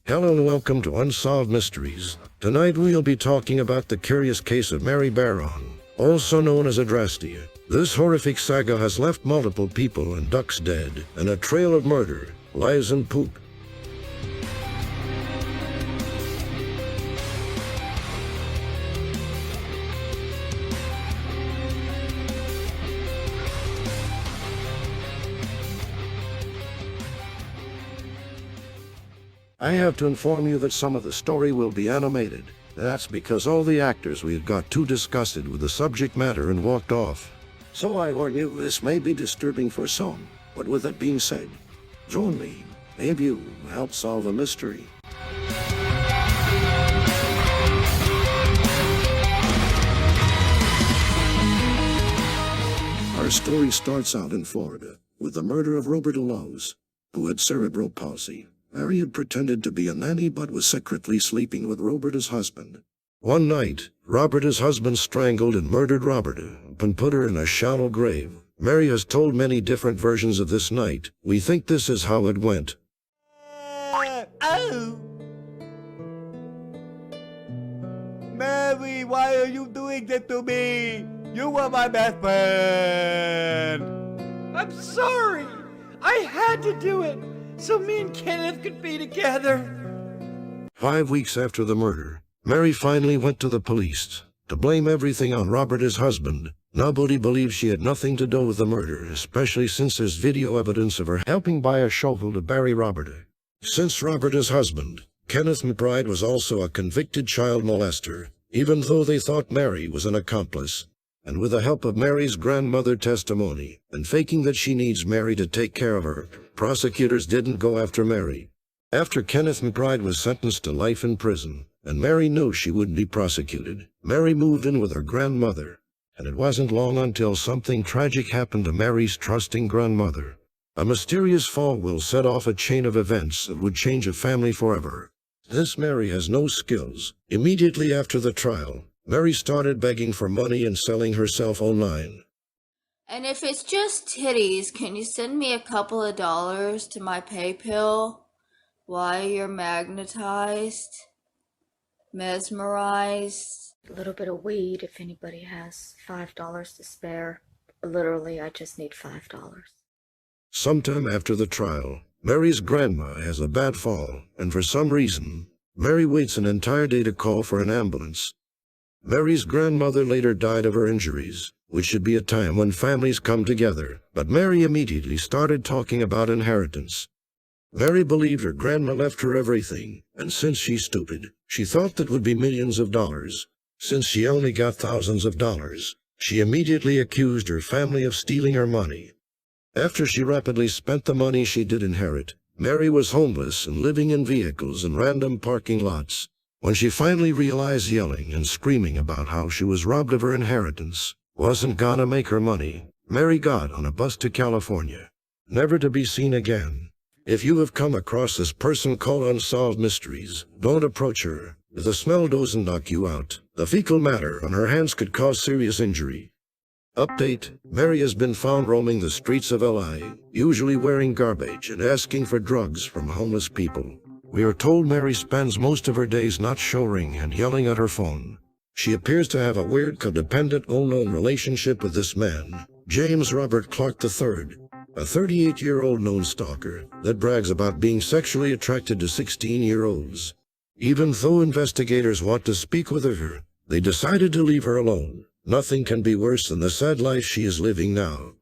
Hello and welcome to Unsolved Mysteries. Tonight we'll be talking about the curious case of Mary Baron, also known as Adrasdea. This horrific saga has left multiple people and ducks dead, and a trail of murder, lies, and poop. I have to inform you that some of the story will be animated. That's because all the actors we've got too disgusted with the subject matter and walked off. So I warn you, this may be disturbing for some. But with that being said, join me. Maybe you help solve a mystery. Our story starts out in Florida with the murder of Robert Lowe's, who had cerebral palsy. Mary had pretended to be a nanny but was secretly sleeping with Robert, his husband. One night, Robert, his husband, strangled and murdered Robert and put her in a shallow grave. Mary has told many different versions of this night. We think this is how it went. Oh! Mary, why are you doing that to me? You were my best friend! I'm sorry! I had to do it, so me and Kenneth could be together. 5 weeks after the murder, Mary finally went to the police to blame everything on Robert, his husband. Nobody believes she had nothing to do with the murder, especially since there's video evidence of her helping buy a shovel to bury Robert. Since Robert, his husband, Kenneth McBride, was also a convicted child molester, even though they thought Mary was an accomplice. And with the help of Mary's grandmother testimony and faking that she needs Mary to take care of her, prosecutors didn't go after Mary. After Kenneth McBride was sentenced to life in prison, and Mary knew she wouldn't be prosecuted, Mary moved in with her grandmother. And it wasn't long until something tragic happened to Mary's trusting grandmother. A mysterious fall will set off a chain of events that would change a family forever. Since Mary has no skills, immediately after the trial, Mary started begging for money and selling herself online. And if it's just titties, can you send me a couple of dollars to my PayPal while you're magnetized, mesmerized? A little bit of weed if anybody has $5 to spare. Literally, I just need $5. Sometime after the trial, Mary's grandma has a bad fall, and for some reason, Mary waits an entire day to call for an ambulance. Mary's grandmother later died of her injuries, which should be a time when families come together, but Mary immediately started talking about inheritance. Mary believed her grandma left her everything, and since she's stupid, she thought that would be millions of dollars. Since she only got thousands of dollars, she immediately accused her family of stealing her money. After she rapidly spent the money she did inherit, Mary was homeless and living in vehicles in random parking lots. When she finally realized yelling and screaming about how she was robbed of her inheritance wasn't gonna make her money, Mary got on a bus to California, never to be seen again. If you have come across this person called Unsolved Mysteries, don't approach her. If the smell doesn't knock you out, the fecal matter on her hands could cause serious injury. Update: Mary has been found roaming the streets of LA, usually wearing garbage and asking for drugs from homeless people. We are told Mary spends most of her days not showering and yelling at her phone. She appears to have a weird, codependent, unknown relationship with this man, James Robert Clark III, a 38-year-old known stalker that brags about being sexually attracted to 16-year-olds. Even though investigators want to speak with her, they decided to leave her alone. Nothing can be worse than the sad life she is living now.